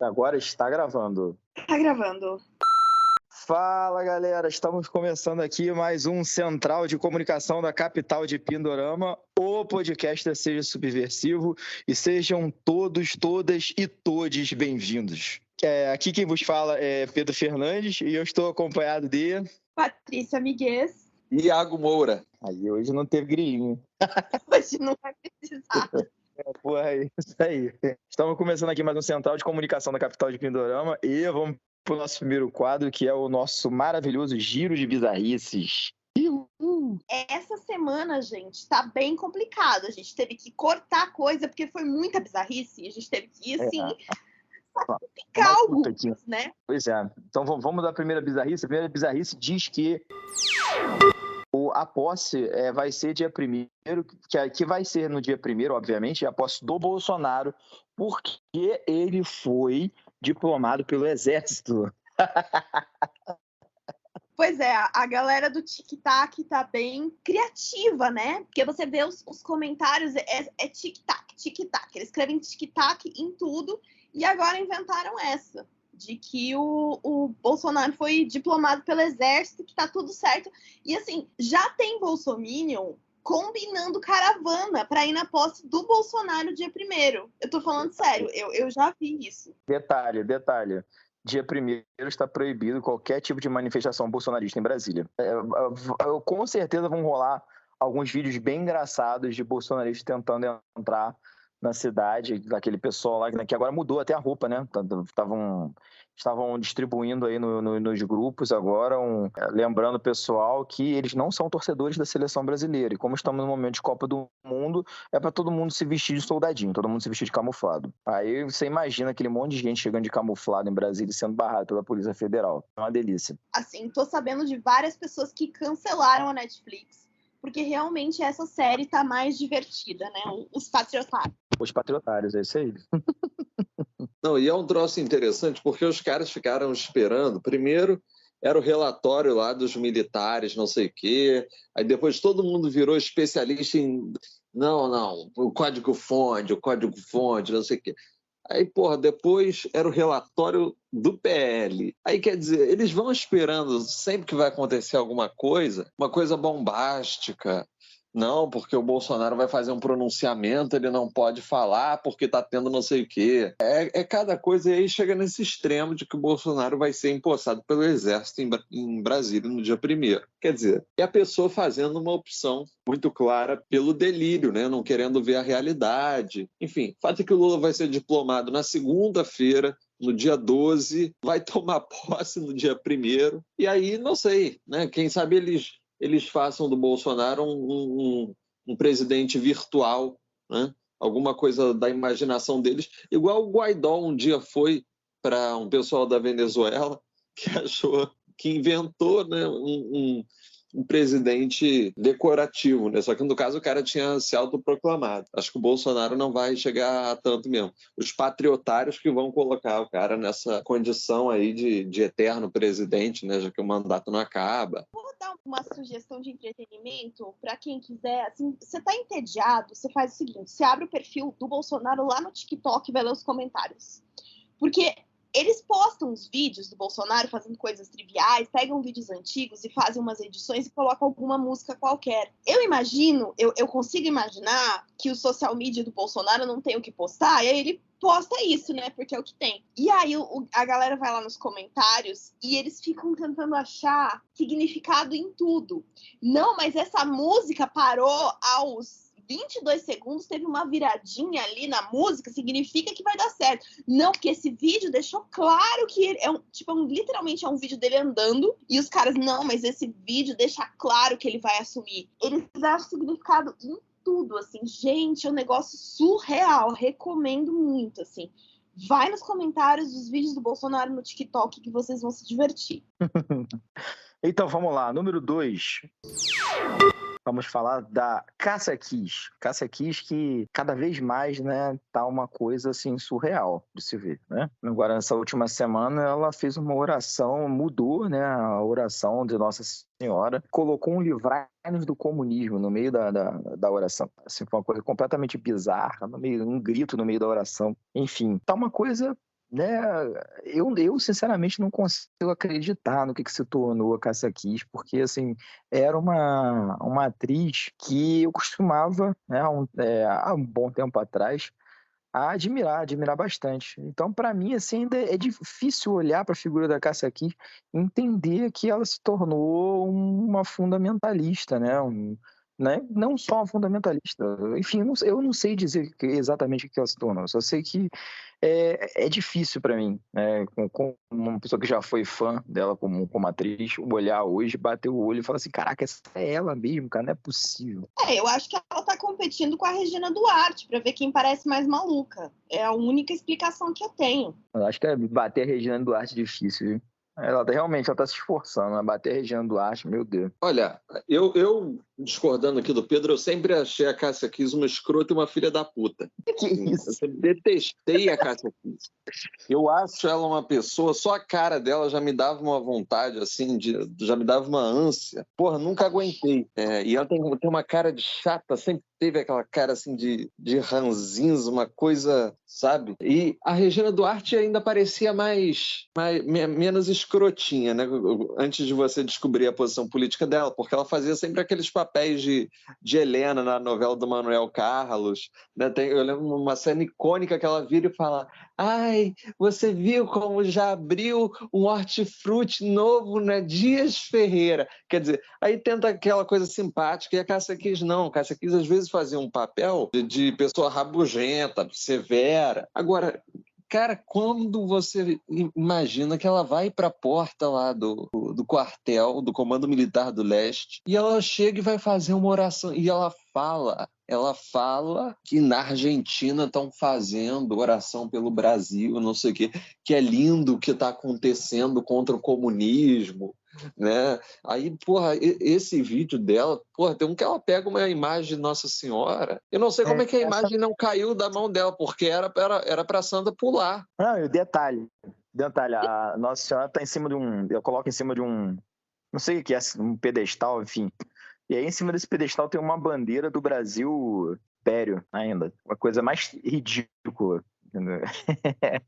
Agora está gravando. Tá gravando. Fala, galera, estamos começando aqui mais um Central de Comunicação da capital de Pindorama, o podcast da Seja Subversivo, e sejam todos, todas e todes bem-vindos. Aqui quem vos fala é Pedro Fernandes e eu estou acompanhado de... Patrícia Miguez. E Iago Moura. Aí hoje não teve grilinho. Hoje não vai precisar. Porra, é isso aí. Estamos começando aqui mais um Central de Comunicação da capital de Pindorama e vamos para o nosso primeiro quadro, que é o nosso maravilhoso Giro de Bizarrices. Essa semana, gente, tá bem complicado. A gente teve que cortar coisa porque foi muita bizarrice. A gente teve que ir, assim, sacrificar algumas, né? Pois é. Então vamos da primeira bizarrice. A primeira bizarrice diz que a posse vai ser dia 1º, que vai ser no dia 1º, obviamente, a posse do Bolsonaro, porque ele foi diplomado pelo Exército. Pois é, a galera do tic-tac tá bem criativa, né? Porque você vê os comentários, é tic-tac, tic-tac. Eles escrevem tic-tac em tudo e agora inventaram essa, de que o Bolsonaro foi diplomado pelo Exército, que tá tudo certo. E assim, já tem bolsominion combinando caravana para ir na posse do Bolsonaro dia 1º. Eu tô falando sério, eu já vi isso. Detalhe. Dia 1º está proibido qualquer tipo de manifestação bolsonarista em Brasília. Com certeza vão rolar alguns vídeos bem engraçados de bolsonaristas tentando entrar na cidade, daquele pessoal lá, que agora mudou até a roupa, né? Estavam distribuindo aí nos grupos agora, lembrando o pessoal que eles não são torcedores da seleção brasileira. E como estamos no momento de Copa do Mundo, é para todo mundo se vestir de soldadinho, todo mundo se vestir de camuflado. Aí você imagina aquele monte de gente chegando de camuflado em Brasília e sendo barrado pela Polícia Federal. É uma delícia. Assim, tô sabendo de várias pessoas que cancelaram a Netflix, porque realmente essa série tá mais divertida, né? Os patriotários. Os patriotários, é isso aí. Não, e é um troço interessante, porque os caras ficaram esperando. Primeiro era o relatório lá dos militares, não sei o quê. Aí depois todo mundo virou especialista em... Não, o código-fonte, não sei o quê. Aí, depois era o relatório do PL. Aí, quer dizer, eles vão esperando sempre que vai acontecer alguma coisa, uma coisa bombástica. Não, porque o Bolsonaro vai fazer um pronunciamento, ele não pode falar porque está tendo não sei o quê. É cada coisa, e aí chega nesse extremo de que o Bolsonaro vai ser empossado pelo Exército em Brasília no dia 1º. Quer dizer, é a pessoa fazendo uma opção muito clara pelo delírio, né? Não querendo ver a realidade. Enfim, o fato é que o Lula vai ser diplomado na segunda-feira, no dia 12, vai tomar posse no dia 1º, e aí, não sei, né? Quem sabe eles façam do Bolsonaro um presidente virtual, né? Alguma coisa da imaginação deles, igual o Guaidó um dia foi para um pessoal da Venezuela que achou que inventou, né, um presidente decorativo, né? Só que no caso o cara tinha se autoproclamado. Acho que o Bolsonaro não vai chegar a tanto mesmo. Os patriotários que vão colocar o cara nessa condição aí de eterno presidente, né? Já que o mandato não acaba. Vou dar uma sugestão de entretenimento para quem quiser. Assim, você tá entediado, você faz o seguinte: você abre o perfil do Bolsonaro lá no TikTok e vai ler os comentários. Porque eles postam os vídeos do Bolsonaro fazendo coisas triviais, pegam vídeos antigos e fazem umas edições e colocam alguma música qualquer. Eu consigo imaginar que o social media do Bolsonaro não tem o que postar, e aí ele posta isso, né? Porque é o que tem. E aí a galera vai lá nos comentários e eles ficam tentando achar significado em tudo. Não, mas essa música parou aos 22 segundos, teve uma viradinha ali na música, significa que vai dar certo. Não, porque esse vídeo deixou claro que ele literalmente é um vídeo dele andando, e os caras, não, mas esse vídeo deixa claro que ele vai assumir. Eles acham significado em tudo, assim. Gente, é um negócio surreal, recomendo muito, assim. Vai nos comentários dos vídeos do Bolsonaro no TikTok que vocês vão se divertir. Então, vamos lá. Número 2. Vamos falar da Cássia Kiss. Cássia Kiss que cada vez mais, né, tá uma coisa assim surreal de se ver, né? Agora, nessa última semana, ela fez uma oração, mudou, né, a oração de Nossa Senhora, colocou um livrai-nos do comunismo no meio da oração. Assim, foi uma coisa completamente bizarra, um grito no meio da oração. Enfim, tá uma coisa né, eu sinceramente não consigo acreditar no que se tornou a Cássia Kiss, porque assim, era uma atriz que eu costumava, né, há um bom tempo atrás, a admirar bastante. Então, para mim, assim, ainda é difícil olhar para a figura da Cássia Kiss e entender que ela se tornou uma fundamentalista, né? Não só uma fundamentalista. Enfim, eu não sei dizer exatamente o que ela se tornou. Eu só sei que é difícil para mim, né? Com uma pessoa que já foi fã dela como atriz, olhar hoje, bater o olho e falar assim, caraca, essa é ela mesmo, cara, não é possível. Eu acho que ela tá competindo com a Regina Duarte para ver quem parece mais maluca. É a única explicação que eu tenho. Eu acho que bater a Regina Duarte é difícil, viu? Ela tá se esforçando, mas bater a Regina Duarte, meu Deus. Olha, eu discordando aqui do Pedro, eu sempre achei a Cássia Kiss uma escrota e uma filha da puta. Que isso? Eu sempre detestei a Cássia Kiss. Eu acho ela uma pessoa, só a cara dela já me dava uma vontade, assim, já me dava uma ânsia. Porra, nunca aguentei. E ela tem uma cara de chata, sempre teve aquela cara, assim, de ranzinza, uma coisa, sabe? E a Regina Duarte ainda parecia menos escrotinha, né? Antes de você descobrir a posição política dela, porque ela fazia sempre aqueles papéis de Helena na novela do Manuel Carlos, né? Eu lembro uma cena icônica que ela vira e fala: ai, você viu como já abriu um hortifruti novo na Dias Ferreira? Quer dizer, aí tenta aquela coisa simpática, e a Cássia Kiss não. A Cássia Kiss às vezes fazia um papel de pessoa rabugenta, severa. Agora, cara, quando você imagina que ela vai para a porta lá do quartel, do Comando Militar do Leste, e ela chega e vai fazer uma oração, e ela fala que na Argentina estão fazendo oração pelo Brasil, não sei o quê, que é lindo o que está acontecendo contra o comunismo, né? Aí, porra, esse vídeo dela, porra, tem um que ela pega uma imagem de Nossa Senhora. Eu não sei como é que a imagem não caiu da mão dela, porque era para a santa pular. Não, e o detalhe, a Nossa Senhora tá em cima eu coloco em cima de um, não sei o que é, um pedestal, enfim. E aí em cima desse pedestal tem uma bandeira do Brasil império ainda. Uma coisa mais ridícula. Entendeu?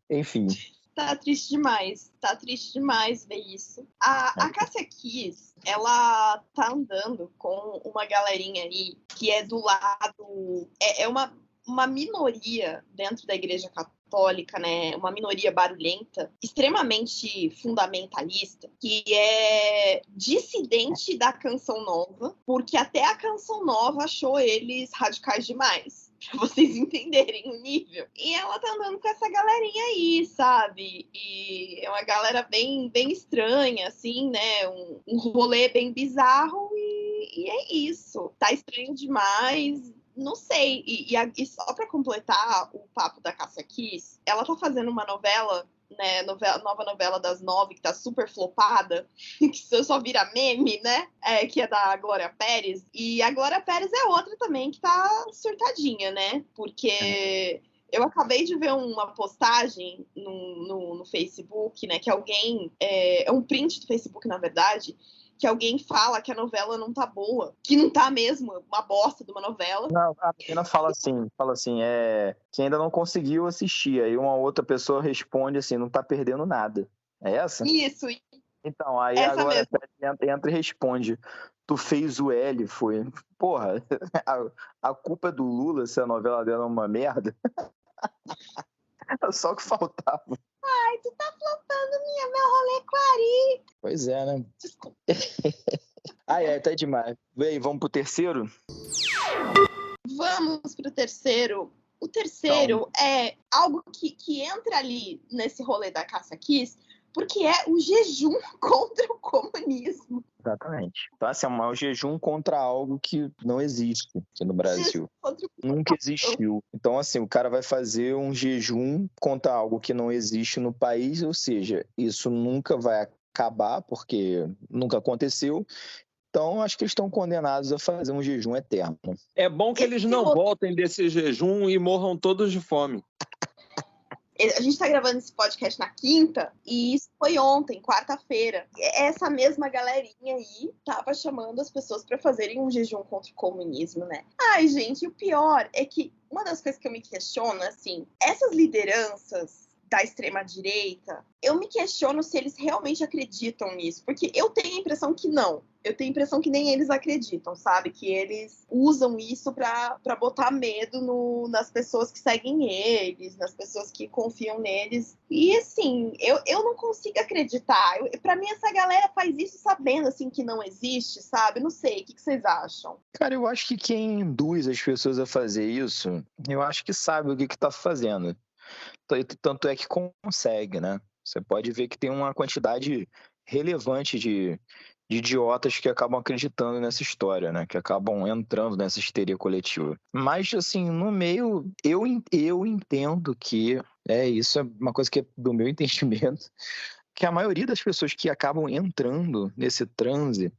Enfim. Tá triste demais ver isso. A Cássia Kiss, ela tá andando com uma galerinha aí que é do lado... É uma minoria dentro da Igreja Católica, né? Uma minoria barulhenta, extremamente fundamentalista, que é dissidente da Canção Nova, porque até a Canção Nova achou eles radicais demais. Pra vocês entenderem o nível. E ela tá andando com essa galerinha aí, sabe? E é uma galera bem, bem estranha, assim, né? Um rolê bem bizarro e é isso. Tá estranho demais. Não sei. E só pra completar o papo da Cássia Kiss, ela tá fazendo uma novela, né, nova novela das 9, que tá super flopada, que só vira meme, né, que é da Glória Pérez, e a Glória Pérez é outra também que tá surtadinha, né, porque eu acabei de ver uma postagem no Facebook, né, que alguém, é um print do Facebook, na verdade, que alguém fala que a novela não tá boa, que não tá mesmo, uma bosta de uma novela. Não, a menina fala assim, que ainda não conseguiu assistir. Aí uma outra pessoa responde assim, não tá perdendo nada. É essa? Isso. Então, aí essa agora mesmo. entra e responde. Tu fez o L, foi. Porra, a culpa é do Lula se a novela dela é uma merda. Só o que faltava. Ai, tu tá flopando meu rolê com a Ari. Pois é, né? Desculpa. Tá demais. Vem, vamos pro terceiro? Vamos pro terceiro. O terceiro é algo que entra ali nesse rolê da Cássia Kiss, porque é o jejum contra o comunismo. Exatamente. Então, assim, é um jejum contra algo que não existe aqui no Brasil. Nunca existiu. Então, assim, o cara vai fazer um jejum contra algo que não existe no país, ou seja, isso nunca vai acabar, porque nunca aconteceu. Então, acho que eles estão condenados a fazer um jejum eterno. É bom que eles não voltem desse jejum e morram todos de fome. A gente tá gravando esse podcast na quinta, e isso foi ontem, quarta-feira. Essa mesma galerinha aí tava chamando as pessoas para fazerem um jejum contra o comunismo, né? Ai, gente, o pior é que uma das coisas que eu me questiono, assim, essas lideranças da extrema-direita, eu me questiono se eles realmente acreditam nisso, porque eu tenho a impressão que não. Eu tenho a impressão que nem eles acreditam, sabe? Que eles usam isso pra botar medo nas pessoas que seguem eles, nas pessoas que confiam neles. E, assim, eu não consigo acreditar. Pra mim, essa galera faz isso sabendo, assim, que não existe, sabe? Não sei, o que vocês acham? Cara, eu acho que quem induz as pessoas a fazer isso, eu acho que sabe o que tá fazendo. Tanto é que consegue, né? Você pode ver que tem uma quantidade relevante de idiotas que acabam acreditando nessa história, né? Que acabam entrando nessa histeria coletiva. Mas, assim, no meio, eu entendo que isso é uma coisa que é do meu entendimento, que a maioria das pessoas que acabam entrando nesse transe,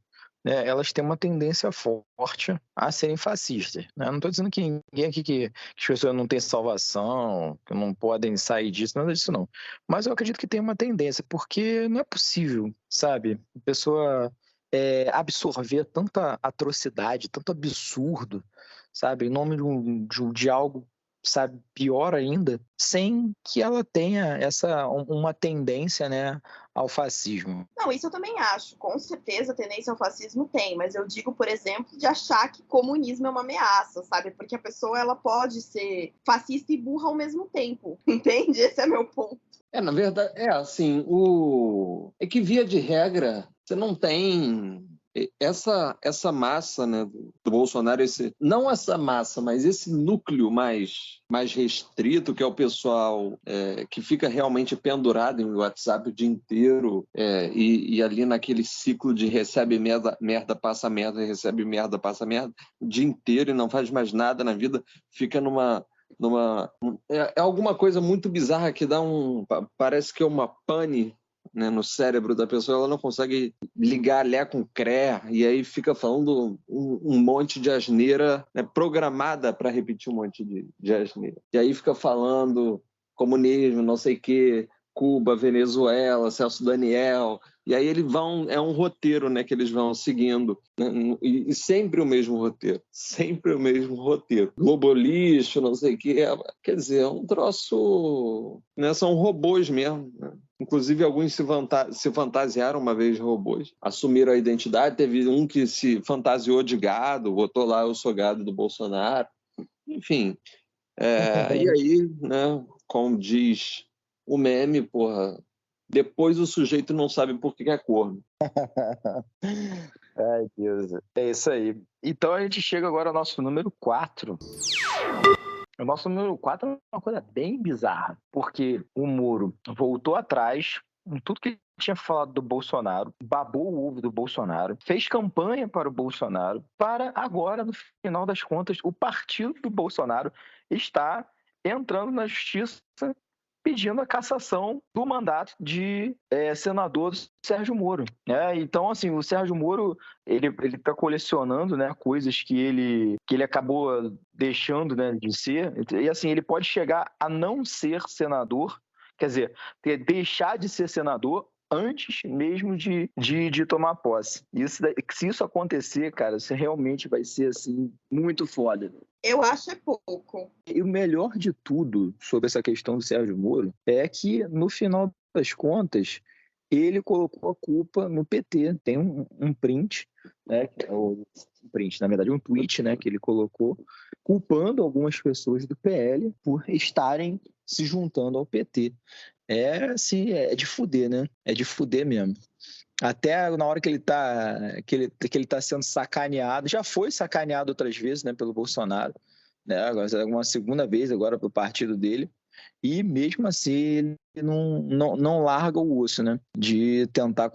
né, elas têm uma tendência forte a serem fascistas, né? Não estou dizendo que ninguém aqui que as pessoas não têm salvação, que não podem sair disso, nada disso não. Mas eu acredito que tem uma tendência, porque não é possível, sabe? A pessoa absorver tanta atrocidade, tanto absurdo, sabe? Em nome de algo, sabe, pior ainda, sem que ela tenha uma tendência, né, ao fascismo. Não, isso eu também acho. Com certeza a tendência ao fascismo tem, mas eu digo, por exemplo, de achar que comunismo é uma ameaça, sabe? Porque a pessoa ela pode ser fascista e burra ao mesmo tempo, entende? Esse é meu ponto. Na verdade, assim, é que via de regra, você não tem essa massa, né, do Bolsonaro, não essa massa, mas esse núcleo mais restrito, que é o pessoal que fica realmente pendurado em WhatsApp o dia inteiro e ali naquele ciclo de recebe merda, passa merda, recebe merda, passa merda, o dia inteiro e não faz mais nada na vida, fica é alguma coisa muito bizarra que parece que é uma pane, né, no cérebro da pessoa, ela não consegue ligar Lé com Cré, e aí fica falando um monte de asneira, né, programada para repetir um monte de asneira. E aí fica falando comunismo, não sei o quê, Cuba, Venezuela, Celso Daniel, e aí é um roteiro, né, que eles vão seguindo, né, e sempre o mesmo roteiro, Globo lixo, não sei o quê, quer dizer, é um troço, né, são robôs mesmo, né? Inclusive, alguns se fantasiaram uma vez de robôs, assumiram a identidade, teve um que se fantasiou de gado, botou lá, eu sou gado do Bolsonaro, enfim, e aí, né, como diz o meme, porra, depois o sujeito não sabe por que é corno. Ai, Deus. É isso aí. Então a gente chega agora ao nosso número 4. O nosso número 4 é uma coisa bem bizarra, porque o Moro voltou atrás em tudo que ele tinha falado do Bolsonaro, babou o ovo do Bolsonaro, fez campanha para o Bolsonaro, para agora, no final das contas, o partido do Bolsonaro está entrando na justiça pedindo a cassação do mandato de senador Sérgio Moro. Então, assim, o Sérgio Moro, ele está colecionando, né, coisas que ele acabou deixando, né, de ser, e assim, ele pode chegar a não ser senador, quer dizer, deixar de ser senador antes mesmo de tomar posse. Se isso acontecer, cara, isso realmente vai ser, assim, muito foda. Eu acho pouco. E o melhor de tudo sobre essa questão do Sérgio Moro é que, no final das contas, ele colocou a culpa no PT. Tem um print, né, na verdade um tweet, né, que ele colocou, culpando algumas pessoas do PL por estarem se juntando ao PT. Assim, é de fuder, né? É de fuder mesmo. Até na hora que ele tá sendo sacaneado, já foi sacaneado outras vezes, né, pelo Bolsonaro, né, agora uma segunda vez agora pro partido dele, e mesmo assim ele não larga o osso, né, de tentar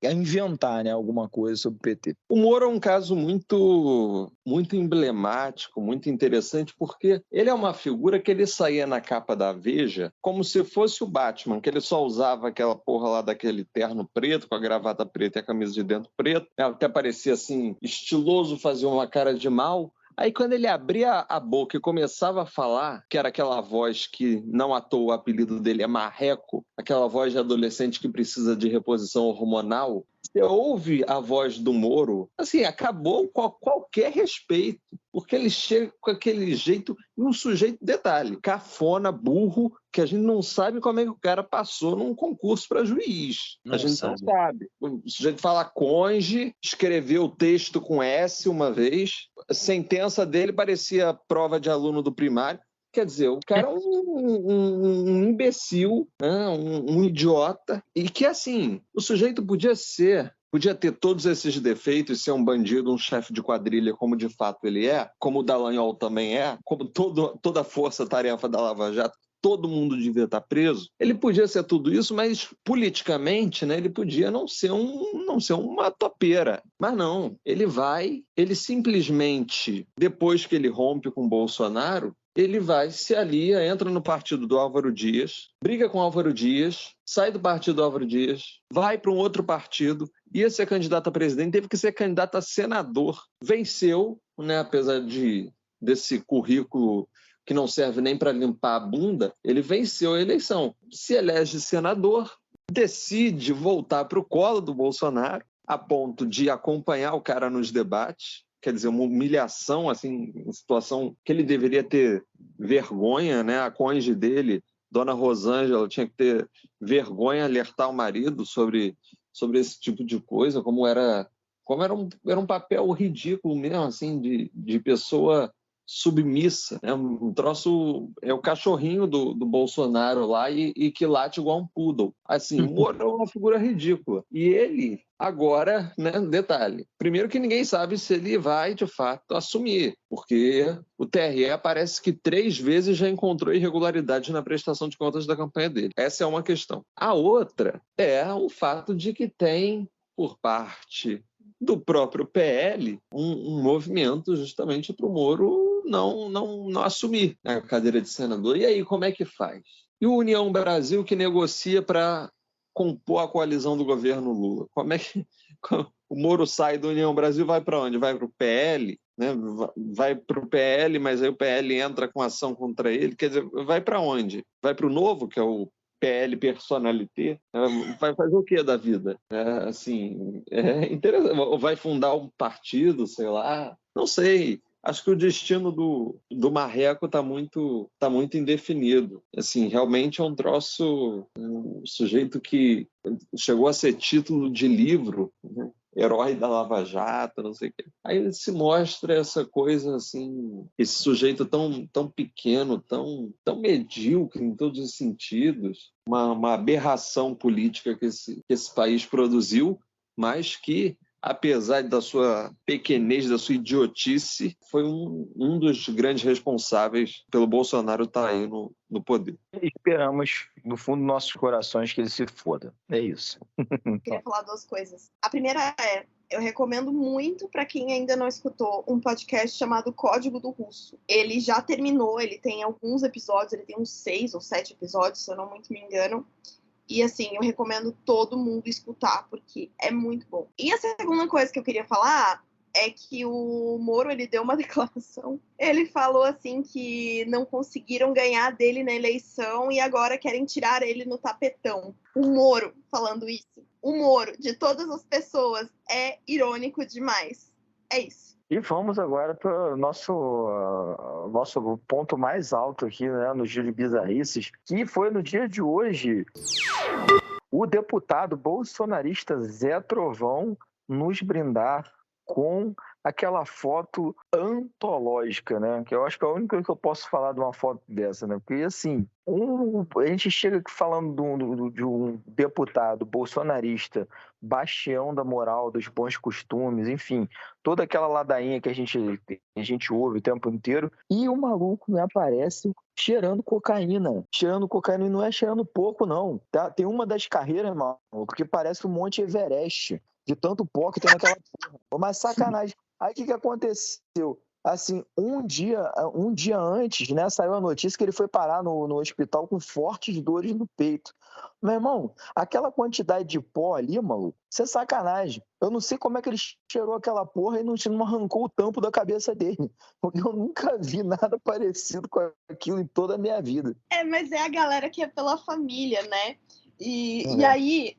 inventar, né, alguma coisa sobre o PT. O Moro é um caso muito, muito emblemático, muito interessante, porque ele é uma figura que ele saía na capa da Veja como se fosse o Batman, que ele só usava aquela porra lá daquele terno preto, com a gravata preta e a camisa de dentro preta, até parecia assim, estiloso, fazia uma cara de mal. Aí quando ele abria a boca e começava a falar, que era aquela voz que não à toa o apelido dele é Marreco, aquela voz de adolescente que precisa de reposição hormonal, você ouve a voz do Moro, assim, acabou com qualquer respeito. porque ele chega com aquele jeito, um sujeito, detalhe, cafona, burro, que a gente não sabe como é que o cara passou num concurso para juiz. A gente não sabe. O sujeito fala conge, escreveu o texto com S uma vez, a sentença dele parecia prova de aluno do primário. Quer dizer, o cara é um imbecil, né? um idiota, e que, assim, o sujeito podia ter todos esses defeitos, ser um bandido, um chefe de quadrilha, como de fato ele é, como o Dallagnol também é, como toda a força-tarefa da Lava Jato, todo mundo devia estar preso. Ele podia ser tudo isso, mas politicamente, né, ele podia não ser uma topeira. Mas não, ele simplesmente, depois que ele rompe com o Bolsonaro, ele vai, se alia, entra no partido do Álvaro Dias, briga com o Álvaro Dias, sai do partido do Álvaro Dias, vai para um outro partido, ia ser candidato a presidente, teve que ser candidato a senador, venceu, né, apesar desse currículo que não serve nem para limpar a bunda, ele venceu a eleição, se elege senador, decide voltar para o colo do Bolsonaro, a ponto de acompanhar o cara nos debates, quer dizer, uma humilhação, assim, uma situação que ele deveria ter vergonha, né? A cônjuge dele, Dona Rosângela, tinha que ter vergonha, alertar o marido sobre esse tipo de coisa, como era um papel ridículo mesmo, assim, de pessoa submissa, né? Um troço, é o cachorrinho do Bolsonaro lá e que late igual um poodle. Assim, o Moro é uma figura ridícula. E ele, agora, né, detalhe, primeiro que ninguém sabe se ele vai, de fato, assumir, porque o TRE parece que 3 vezes já encontrou irregularidade na prestação de contas da campanha dele. Essa é uma questão. A outra é o fato de que tem, por parte do próprio PL, um movimento justamente para o Moro não assumir a cadeira de senador. E aí, como é que faz? E o União Brasil, que negocia para compor a coalizão do governo Lula? Como é que o Moro sai do União Brasil, vai para onde? Vai para o PL? Né? Vai para o PL, mas aí o PL entra com ação contra ele. Quer dizer, vai para onde? Vai para o Novo, que é o PL Personalité, vai fazer o que da vida? Assim, é interessante. Vai fundar um partido, sei lá, não sei. Acho que o destino do Marreco está muito indefinido. Assim, realmente é um troço, um sujeito que chegou a ser título de livro, né? Herói da Lava Jato, não sei o quê. Aí se mostra essa coisa assim, esse sujeito tão pequeno, tão medíocre em todos os sentidos, uma aberração política que esse país produziu, mas que, apesar da sua pequenez, da sua idiotice, foi um dos grandes responsáveis pelo Bolsonaro estar aí no poder. Esperamos, no fundo dos nossos corações, que ele se foda. É isso. Eu queria falar 2 coisas. A primeira eu recomendo muito para quem ainda não escutou um podcast chamado Código do Russo. Ele já terminou, ele tem alguns episódios, ele tem uns 6 ou 7 episódios, se eu não muito me engano. E assim, eu recomendo todo mundo escutar, porque é muito bom. E a segunda coisa que eu queria falar é que o Moro, ele deu uma declaração. Ele falou assim que não conseguiram ganhar dele na eleição e agora querem tirar ele no tapetão. O Moro falando isso. O Moro, de todas as pessoas, é irônico demais. É isso. E vamos agora para o nosso ponto mais alto aqui, né, no Giro de Bizarrices, que foi no dia de hoje o deputado bolsonarista Zé Trovão nos brindar com aquela foto antológica, né? Que eu acho que é a única que eu posso falar de uma foto dessa, né? Porque, assim, a gente chega aqui falando de um deputado bolsonarista, bastião da moral, dos bons costumes, enfim, toda aquela ladainha que a gente ouve o tempo inteiro, e o maluco me aparece cheirando cocaína. Cheirando cocaína, e não é cheirando pouco, não. Tá? Tem uma das carreiras, maluco, que parece um Monte Everest, de tanto pó que tem naquela porra. Mas sacanagem. Aí o que aconteceu? Assim, um dia antes, né, saiu a notícia que ele foi parar no hospital com fortes dores no peito. Meu irmão, aquela quantidade de pó ali, maluco, isso é sacanagem. Eu não sei como é que ele cheirou aquela porra e não arrancou o tampo da cabeça dele. Porque eu nunca vi nada parecido com aquilo em toda a minha vida. Mas é a galera que é pela família, né? E aí,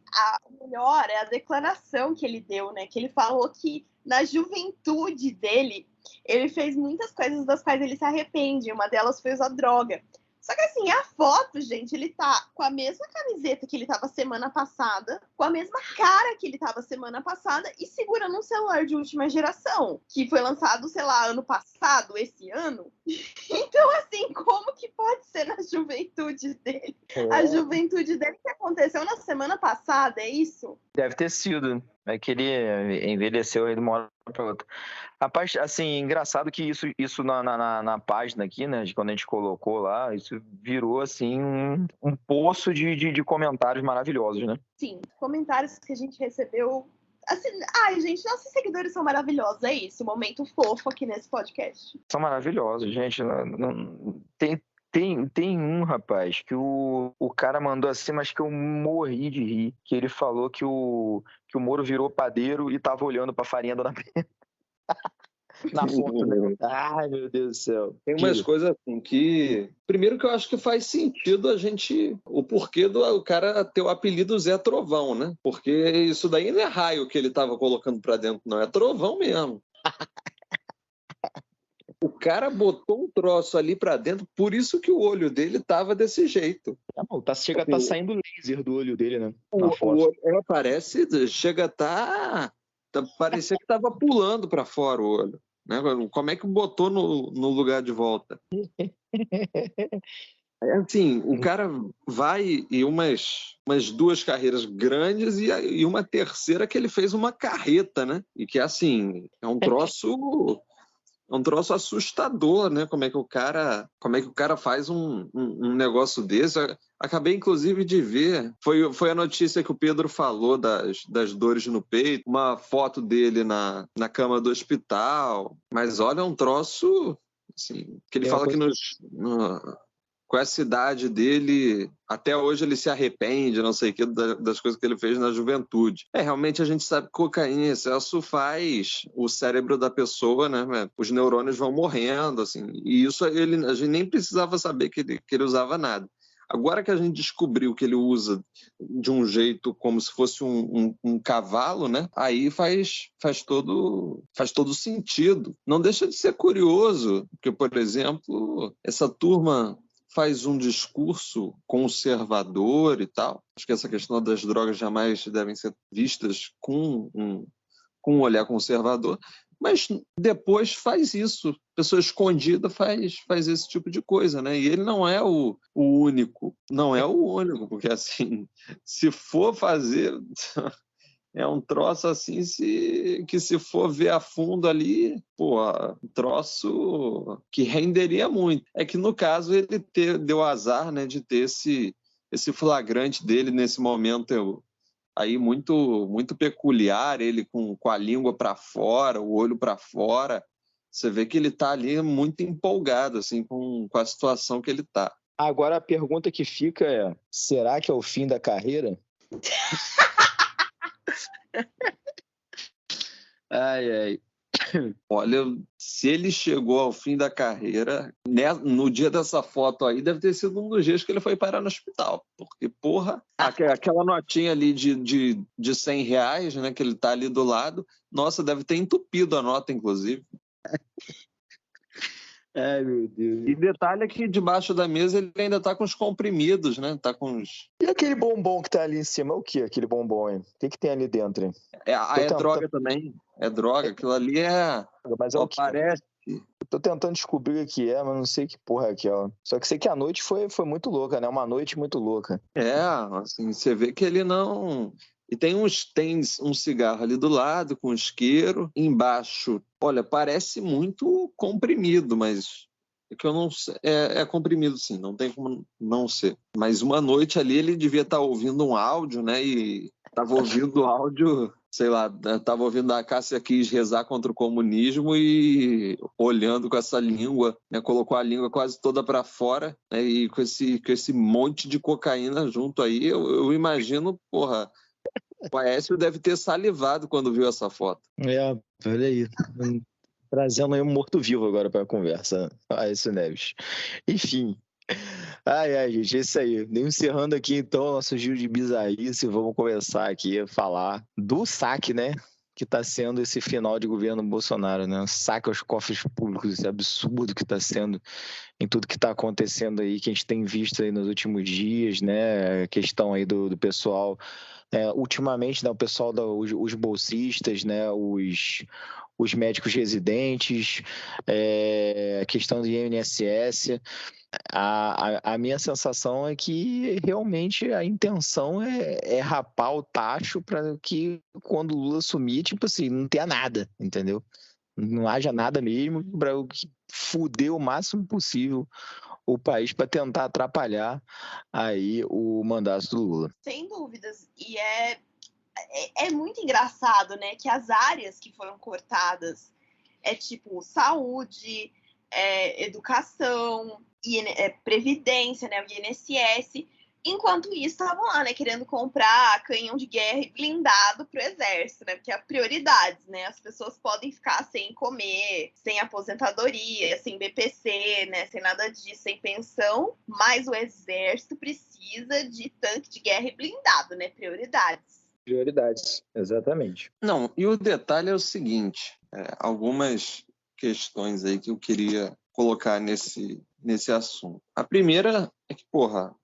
o melhor é a declaração que ele deu, né? Que ele falou que na juventude dele, ele fez muitas coisas das quais ele se arrepende. Uma delas foi usar droga. Só que assim, a foto, gente, ele tá com a mesma camiseta que ele tava semana passada, com a mesma cara que ele tava semana passada e segurando um celular de última geração, que foi lançado, sei lá, ano passado, esse ano. Então, assim, como que pode ser na juventude dele? A juventude dele que aconteceu na semana passada, é isso? Deve ter sido. É que ele envelheceu aí de uma hora para outra. Rapaz, assim, engraçado que isso na página aqui, né, de quando a gente colocou lá, isso virou, assim, um poço de comentários maravilhosos, né? Sim, comentários que a gente recebeu. Assim, ai, gente, nossos seguidores são maravilhosos, é isso, momento fofo aqui nesse podcast. São maravilhosos, gente. Tem um, rapaz, que o cara mandou assim, mas que eu morri de rir, que ele falou que o Moro virou padeiro e tava olhando pra farinha da Dona Benta. Na foto, né? Ai, meu Deus do céu. Tem umas coisas assim que... Primeiro que eu acho que faz sentido a gente... O porquê do cara ter o apelido Zé Trovão, né? Porque isso daí não é raio que ele tava colocando pra dentro, não. É trovão mesmo. O cara botou um troço ali pra dentro, por isso que o olho dele tava desse jeito. Chega a tá saindo laser do olho dele, né? O olho, parece... Chega a parecia que tava pulando pra fora o olho. Né? Como é que botou no lugar de volta? Assim, o cara vai em umas 2 carreiras grandes e uma terceira que ele fez uma carreta, né? E que, assim, é um troço assustador, né? Como é que o cara faz um negócio desse? Eu acabei, inclusive, de ver, foi a notícia que o Pedro falou das dores no peito, uma foto dele na cama do hospital, mas olha, é um troço, assim, que ele fala que com essa idade dele, até hoje ele se arrepende, não sei o que, das coisas que ele fez na juventude. Realmente a gente sabe que cocaína em excesso faz o cérebro da pessoa, né? Os neurônios vão morrendo, assim, e isso a gente nem precisava saber que ele usava nada. Agora que a gente descobriu que ele usa de um jeito como se fosse um cavalo, né? Aí faz todo sentido. Não deixa de ser curioso, porque, por exemplo, essa turma faz um discurso conservador e tal. Acho que essa questão das drogas jamais devem ser vistas com um olhar conservador, mas depois faz isso. Pessoa escondida faz esse tipo de coisa, né? E ele não é o único. Não é o único, porque, assim, se for fazer... É um troço assim que se for ver a fundo ali, um troço que renderia muito. É que no caso ele deu azar, né, de ter esse flagrante dele nesse momento aí muito, muito peculiar, ele com a língua para fora, o olho para fora. Você vê que ele está ali muito empolgado assim, com a situação que ele está. Agora a pergunta que fica é: será que é o fim da carreira? Ai. Olha, se ele chegou ao fim da carreira, né, no dia dessa foto aí, deve ter sido um dos dias que ele foi parar no hospital. Porque, aquela notinha ali de R$100, né, que ele tá ali do lado, nossa, deve ter entupido a nota, inclusive. Ai, meu Deus. E detalhe é que debaixo da mesa ele ainda tá com os comprimidos, né? Tá com os... E aquele bombom que tá ali em cima, é o que aquele bombom, hein? O que tem ali dentro, hein? É droga também. É droga. Aquilo ali é... Mas parece... Eu tô tentando descobrir o que é, mas não sei que porra é aquela. Só que sei que a noite foi muito louca, né? Uma noite muito louca. Assim, você vê que ele não... E tem um cigarro ali do lado, com isqueiro. Embaixo, olha, parece muito comprimido, mas é que eu não sei. É comprimido, sim, não tem como não ser. Mas uma noite ali ele devia estar ouvindo um áudio, né? E estava ouvindo o áudio, sei lá, estava ouvindo a Cássia Kiss rezar contra o comunismo e olhando com essa língua, né? Colocou a língua quase toda para fora, né? E com esse monte de cocaína junto aí, eu imagino, porra. O Aécio deve ter salivado quando viu essa foto. Olha aí. Trazendo aí um morto-vivo agora para a conversa, Aécio Neves. Enfim, Ai, gente, é isso aí. Encerrando aqui, então, nosso giro de bizarrice, vamos começar aqui a falar do saque, né? Que está sendo esse final de governo Bolsonaro, né? Saque aos cofres públicos, esse absurdo que está sendo em tudo que está acontecendo aí, que a gente tem visto aí nos últimos dias, né? A questão aí do pessoal, ultimamente, né? O pessoal, os bolsistas, né? Os médicos residentes, a questão do INSS. A minha sensação é que realmente a intenção é rapar o tacho para que quando o Lula assumir, tipo assim, não tenha nada, entendeu? Não haja nada mesmo para fuder o máximo possível o país para tentar atrapalhar aí o mandato do Lula. Sem dúvidas. E é muito engraçado, né, que as áreas que foram cortadas tipo saúde, educação, previdência, né, o INSS. Enquanto isso, estavam lá, né, querendo comprar canhão de guerra e blindado para o exército, né, porque é prioridades, né, as pessoas podem ficar sem comer, sem aposentadoria, sem BPC, né, sem nada disso, sem pensão, mas o exército precisa de tanque de guerra e blindado, né, prioridades. Prioridades, exatamente. Não, e o detalhe é o seguinte, algumas questões aí que eu queria colocar nesse assunto. A primeira é que,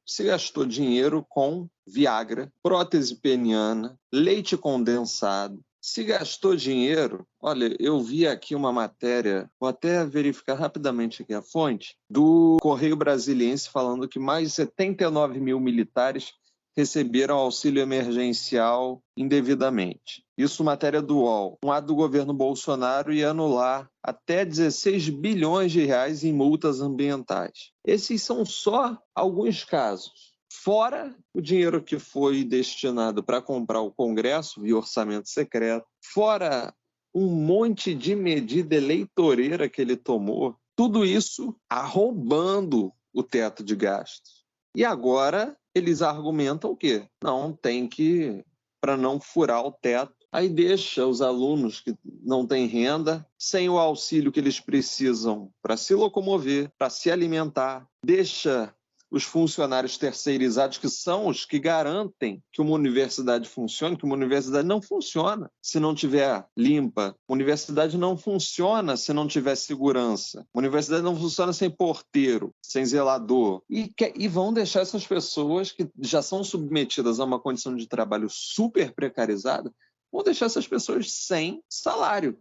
se gastou dinheiro com Viagra, prótese peniana, leite condensado. Se gastou dinheiro, olha, eu vi aqui uma matéria, vou até verificar rapidamente aqui a fonte, do Correio Brasiliense falando que mais de 79 mil militares receberam auxílio emergencial indevidamente. Isso matéria do UOL. Um ato do governo Bolsonaro ia anular até 16 bilhões de reais em multas ambientais. Esses são só alguns casos. Fora o dinheiro que foi destinado para comprar o Congresso via orçamento secreto, fora um monte de medida eleitoreira que ele tomou, tudo isso arrombando o teto de gastos. E agora eles argumentam o quê? Não, tem que, para não furar o teto, aí deixa os alunos que não têm renda, sem o auxílio que eles precisam para se locomover, para se alimentar, deixa os funcionários terceirizados, que são os que garantem que uma universidade funcione, que uma universidade não funciona se não tiver limpa, uma universidade não funciona se não tiver segurança, uma universidade não funciona sem porteiro, sem zelador, e vão deixar essas pessoas que já são submetidas a uma condição de trabalho super precarizada, vão deixar essas pessoas sem salário.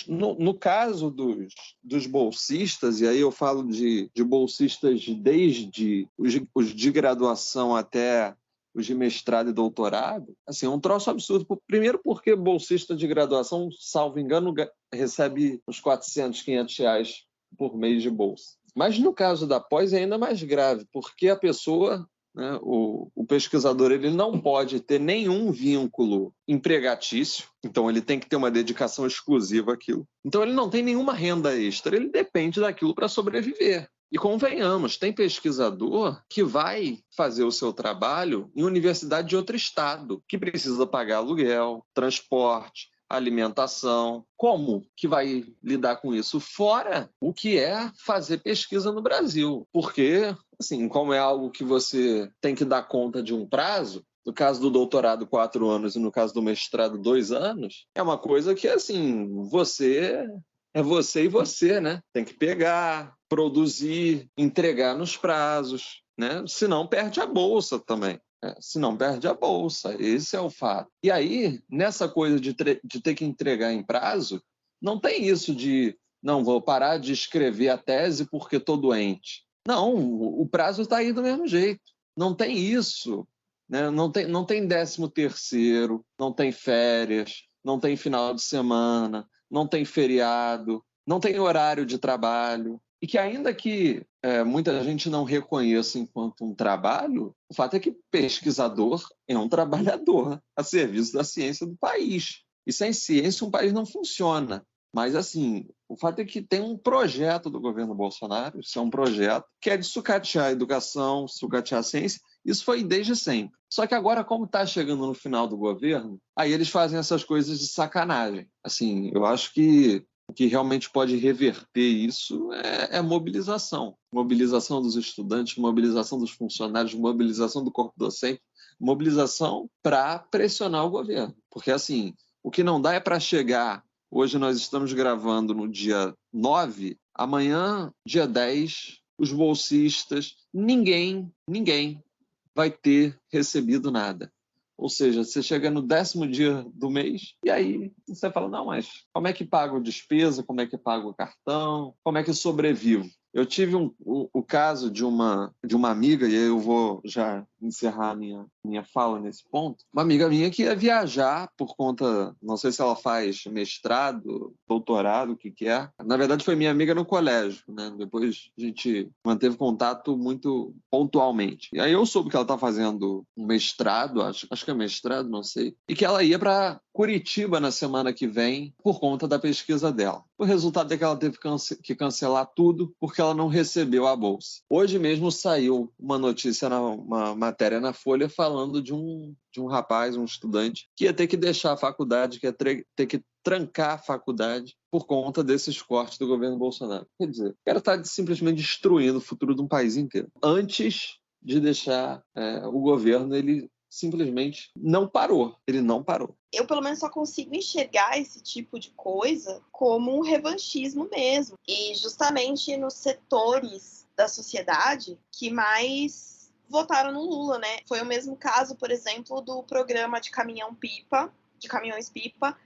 No caso dos bolsistas, e aí eu falo de bolsistas desde os de graduação até os de mestrado e doutorado, assim, é um troço absurdo. Primeiro porque bolsista de graduação, salvo engano, recebe uns 400, 500 reais por mês de bolsa. Mas no caso da pós é ainda mais grave, porque a pessoa... O pesquisador ele não pode ter nenhum vínculo empregatício, então ele tem que ter uma dedicação exclusiva àquilo. Então ele não tem nenhuma renda extra, ele depende daquilo para sobreviver. E convenhamos, tem pesquisador que vai fazer o seu trabalho em universidade de outro estado, que precisa pagar aluguel, transporte, alimentação. Como que vai lidar com isso? Fora o que é fazer pesquisa no Brasil. Porque, assim, como é algo que você tem que dar conta de um prazo, no caso do doutorado, 4 anos, e no caso do mestrado, 2 anos, é uma coisa que, assim, é você e você, né? Tem que pegar, produzir, entregar nos prazos, né? Senão perde a bolsa também. Se não perde a bolsa, esse é o fato. E aí, nessa coisa de ter que entregar em prazo, não tem isso de, não, vou parar de escrever a tese porque estou doente. Não, o prazo está aí do mesmo jeito. Não tem isso, né? Não tem 13º, não tem férias, não tem final de semana, não tem feriado, não tem horário de trabalho. E que ainda que muita gente não reconheça enquanto um trabalho, o fato é que pesquisador é um trabalhador a serviço da ciência do país. E sem ciência um país não funciona. Mas, assim, o fato é que tem um projeto do governo Bolsonaro, isso é um projeto que é de sucatear a educação, sucatear a ciência. Isso foi desde sempre. Só que agora, como está chegando no final do governo, aí eles fazem essas coisas de sacanagem. Assim, eu acho que O que realmente pode reverter isso é mobilização. Mobilização dos estudantes, mobilização dos funcionários, mobilização do corpo docente, mobilização para pressionar o governo. Porque, assim, o que não dá é para chegar... Hoje nós estamos gravando no dia 9, amanhã, dia 10, os bolsistas, ninguém vai ter recebido nada. Ou seja, você chega no 10º dia do mês e aí você fala, não, mas como é que pago a despesa, como é que pago o cartão, como é que eu sobrevivo? Eu tive o caso de uma amiga, e aí eu vou já encerrar minha fala nesse ponto. Uma amiga minha que ia viajar por conta, não sei se ela faz mestrado, doutorado, o que é. Na verdade, foi minha amiga no colégio, né? Depois a gente manteve contato muito pontualmente. E aí eu soube que ela está fazendo um mestrado, acho que é mestrado, não sei, e que ela ia para Curitiba na semana que vem por conta da pesquisa dela. O resultado é que ela teve que cancelar tudo porque ela não recebeu a bolsa. Hoje mesmo saiu uma notícia, uma matéria na Folha falando de um rapaz, um estudante, que ia ter que deixar a faculdade, que ia ter que trancar a faculdade por conta desses cortes do governo Bolsonaro. Quer dizer, o cara está simplesmente destruindo o futuro de um país inteiro. Antes de deixar o governo, ele simplesmente não parou. Ele não parou. Eu, pelo menos, só consigo enxergar esse tipo de coisa como um revanchismo mesmo. E justamente nos setores da sociedade que mais votaram no Lula, né? Foi o mesmo caso, por exemplo, do programa de caminhões-pipa,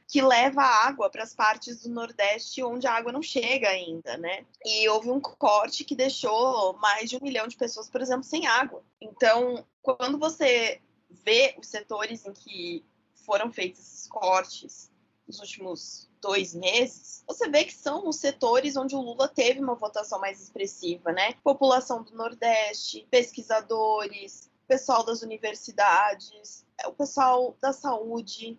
que leva água para as partes do Nordeste onde a água não chega ainda, né? E houve um corte que deixou mais de 1 milhão de pessoas, por exemplo, sem água. Então, quando você vê os setores em que foram feitos esses cortes nos últimos 2 meses, você vê que são os setores onde o Lula teve uma votação mais expressiva, né? População do Nordeste, pesquisadores, pessoal das universidades, o pessoal da saúde.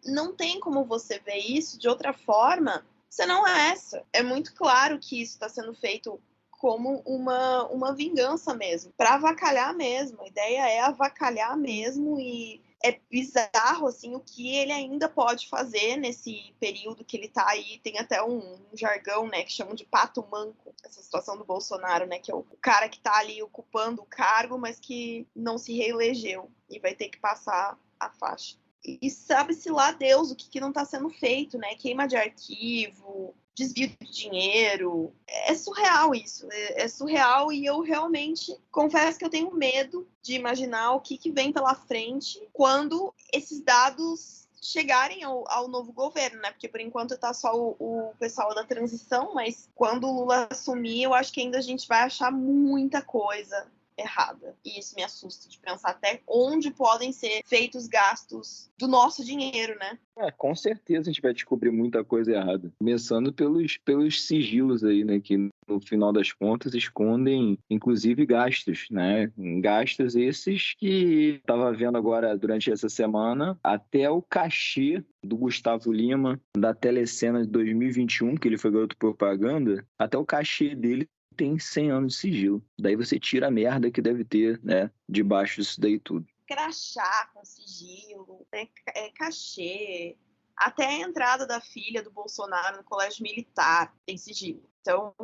Não tem como você ver isso de outra forma senão essa. É muito claro que isso está sendo feito como uma vingança mesmo, para avacalhar mesmo. A ideia é avacalhar mesmo e é bizarro, assim, o que ele ainda pode fazer nesse período que ele tá aí. Tem até um jargão, né, que chamam de pato manco, essa situação do Bolsonaro, né, que é o cara que tá ali ocupando o cargo, mas que não se reelegeu e vai ter que passar a faixa. E sabe-se lá Deus o que não tá sendo feito, né, queima de arquivo, desvio de dinheiro. É surreal isso, é surreal, e eu realmente confesso que eu tenho medo de imaginar o que vem pela frente quando esses dados chegarem ao novo governo, né? Porque por enquanto tá só o pessoal da transição, mas quando o Lula assumir, eu acho que ainda a gente vai achar muita coisa errada. E isso me assusta de pensar até onde podem ser feitos gastos do nosso dinheiro, né? Com certeza a gente vai descobrir muita coisa errada. Começando pelos sigilos aí, né? Que no final das contas escondem, inclusive, gastos, né? Gastos esses que estava vendo agora durante essa semana, até o cachê do Gustavo Lima, da Telecena de 2021, que ele foi garoto propaganda, até o cachê dele tem 100 anos de sigilo. Daí você tira a merda que deve ter, né, debaixo disso daí tudo. Crachá com sigilo, né, cachê, até a entrada da filha do Bolsonaro no colégio militar tem sigilo. Então,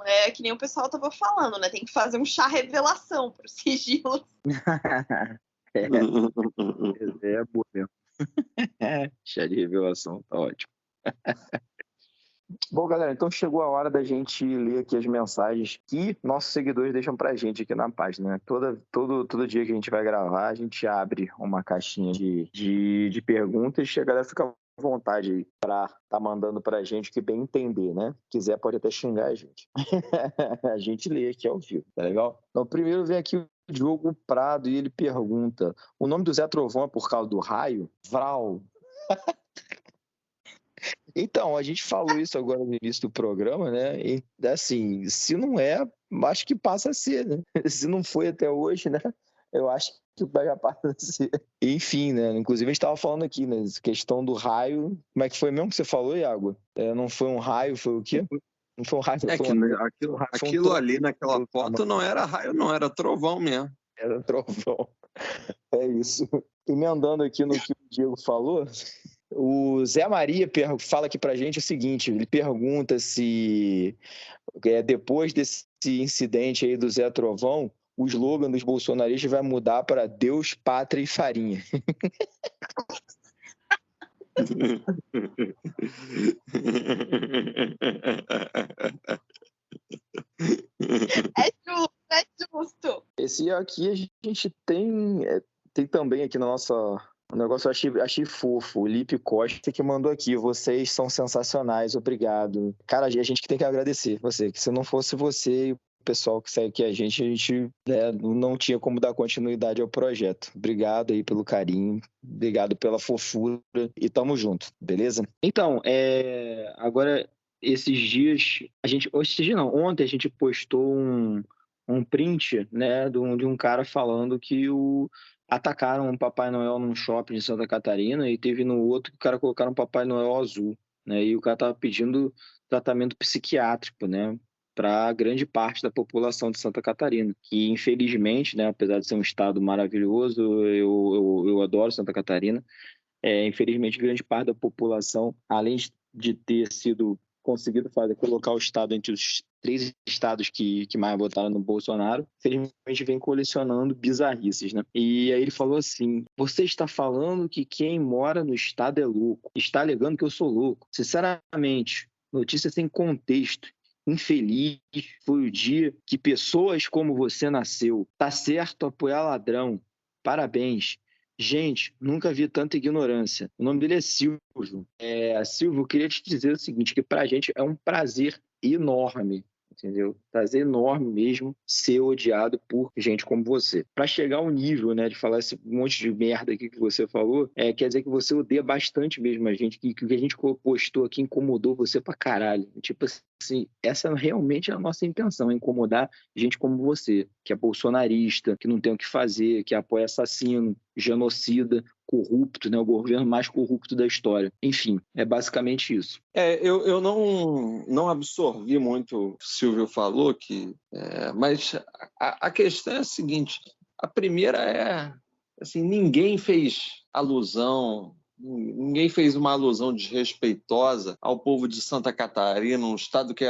é que nem o pessoal estava falando, né? Tem que fazer um chá revelação para os sigilos. É boa mesmo. Chá de revelação, tá ótimo. Bom, galera, então chegou a hora da gente ler aqui as mensagens que nossos seguidores deixam pra gente aqui na página, né? Todo dia que a gente vai gravar, a gente abre uma caixinha de perguntas e a galera fica à vontade aí pra tá mandando pra gente que bem entender, né? Se quiser, pode até xingar a gente. A gente lê aqui ao vivo, tá legal? Então, primeiro vem aqui o Diogo Prado e ele pergunta: o nome do Zé Trovão é por causa do raio? Vral. Então, a gente falou isso agora no início do programa, né? E, assim, se não é, acho que passa a ser, né? Se não foi até hoje, né? Eu acho que já passa a ser. Enfim, né? Inclusive, a gente estava falando aqui, né? Questão do raio. Como é que foi mesmo que você falou, Iago? Não foi um raio, foi o quê? Não foi um raio, aquilo ali naquela foto não era raio, não, era trovão mesmo. Era trovão. É isso. Emendando aqui no que o Diego falou, O Zé Maria fala aqui pra gente o seguinte, ele pergunta se depois desse incidente aí do Zé Trovão, o slogan dos bolsonaristas vai mudar para Deus, Pátria e Farinha. É justo. Esse aqui a gente tem também aqui na nossa... O negócio eu achei fofo. O Lipe Costa que mandou aqui. Vocês são sensacionais, obrigado. Cara, a gente que tem que agradecer você. Que se não fosse você e o pessoal que segue aqui a gente não tinha como dar continuidade ao projeto. Obrigado aí pelo carinho. Obrigado pela fofura. E tamo junto, beleza? Então, agora, esses dias... ontem a gente postou um print, né, de um cara falando que atacaram um Papai Noel num shopping de Santa Catarina e teve no outro que o cara colocaram um Papai Noel azul, né, e o cara tava pedindo tratamento psiquiátrico, né, para grande parte da população de Santa Catarina, que infelizmente, né, apesar de ser um estado maravilhoso, eu adoro Santa Catarina, infelizmente grande parte da população, além de ter sido conseguido colocar o estado entre os 3 estados que mais votaram no Bolsonaro, infelizmente vem colecionando bizarrices, né? E aí ele falou assim, você está falando que quem mora no estado é louco, está alegando que eu sou louco. Sinceramente, notícia sem contexto. Infeliz foi o dia que pessoas como você nasceu. Tá certo apoiar ladrão. Parabéns. Gente, nunca vi tanta ignorância. O nome dele é Silvio. Silvio, eu queria te dizer o seguinte, que pra gente é um prazer enorme, entendeu? Prazer enorme mesmo ser odiado por gente como você. Pra chegar ao nível, né, de falar esse monte de merda aqui que você falou, quer dizer que você odeia bastante mesmo a gente, que o que a gente postou aqui incomodou você pra caralho. Tipo assim, essa realmente é a nossa intenção, incomodar gente como você, que é bolsonarista, que não tem o que fazer, que apoia assassino, genocida, corrupto, né? O governo mais corrupto da história. Enfim, é basicamente isso. Eu não absorvi muito o que o Silvio falou, mas a questão é a seguinte, a primeira assim, ninguém fez uma alusão desrespeitosa ao povo de Santa Catarina, um estado que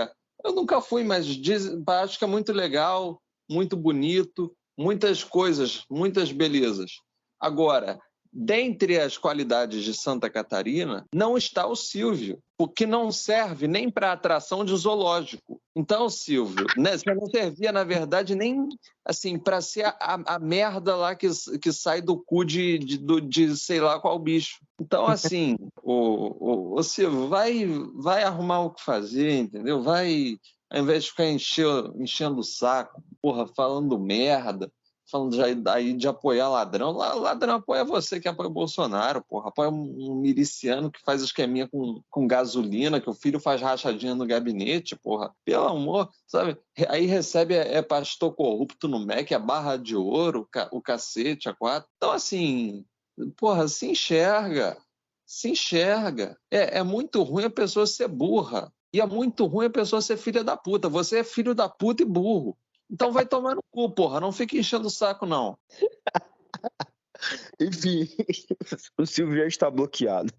eu nunca fui, mas acho que é muito legal, muito bonito, muitas coisas, muitas belezas. Agora, dentre as qualidades de Santa Catarina, não está o Silvio, porque não serve nem para atração de zoológico. Então, Silvio, né, você não servia, na verdade, nem assim, para ser a merda lá que sai do cu de sei lá qual bicho. Então, assim, o Silvio, vai arrumar o que fazer, entendeu? Vai, ao invés de ficar enchendo o saco, porra, falando merda, falando aí de apoiar ladrão. Ladrão apoia você que apoia o Bolsonaro, porra. Apoia um miliciano que faz esqueminha com gasolina, que o filho faz rachadinha no gabinete, porra. Pelo amor, sabe? Aí recebe pastor corrupto no MEC, a barra de ouro, o cacete, a 4. Então, assim, porra, se enxerga. Se enxerga. É muito ruim a pessoa ser burra. E é muito ruim a pessoa ser filha da puta. Você é filho da puta e burro. Então vai tomar no cu, porra. Não fique enchendo o saco, não. Enfim, o Silvio já está bloqueado.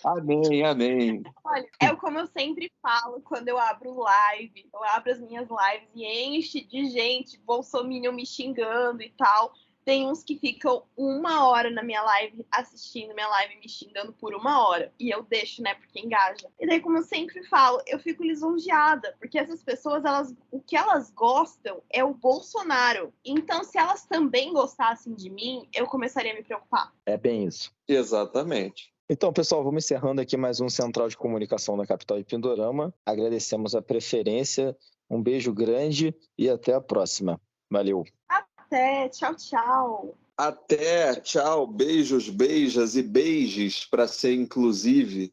Amém. Olha, como eu sempre falo quando eu abro live, eu abro as minhas lives e enche de gente, bolsominion me xingando e tal. Tem uns que ficam 1 hora na minha live, assistindo minha live, me xingando por 1 hora. E eu deixo, né, porque engaja. E daí, como eu sempre falo, eu fico lisonjeada. Porque essas pessoas, o que elas gostam é o Bolsonaro. Então, se elas também gostassem de mim, eu começaria a me preocupar. É bem isso. Exatamente. Então, pessoal, vamos encerrando aqui mais um Central de Comunicação da capital de Pindorama. Agradecemos a preferência. Um beijo grande e até a próxima. Valeu. Até, tchau. Até, tchau, beijos, beijas e beijos para ser inclusive.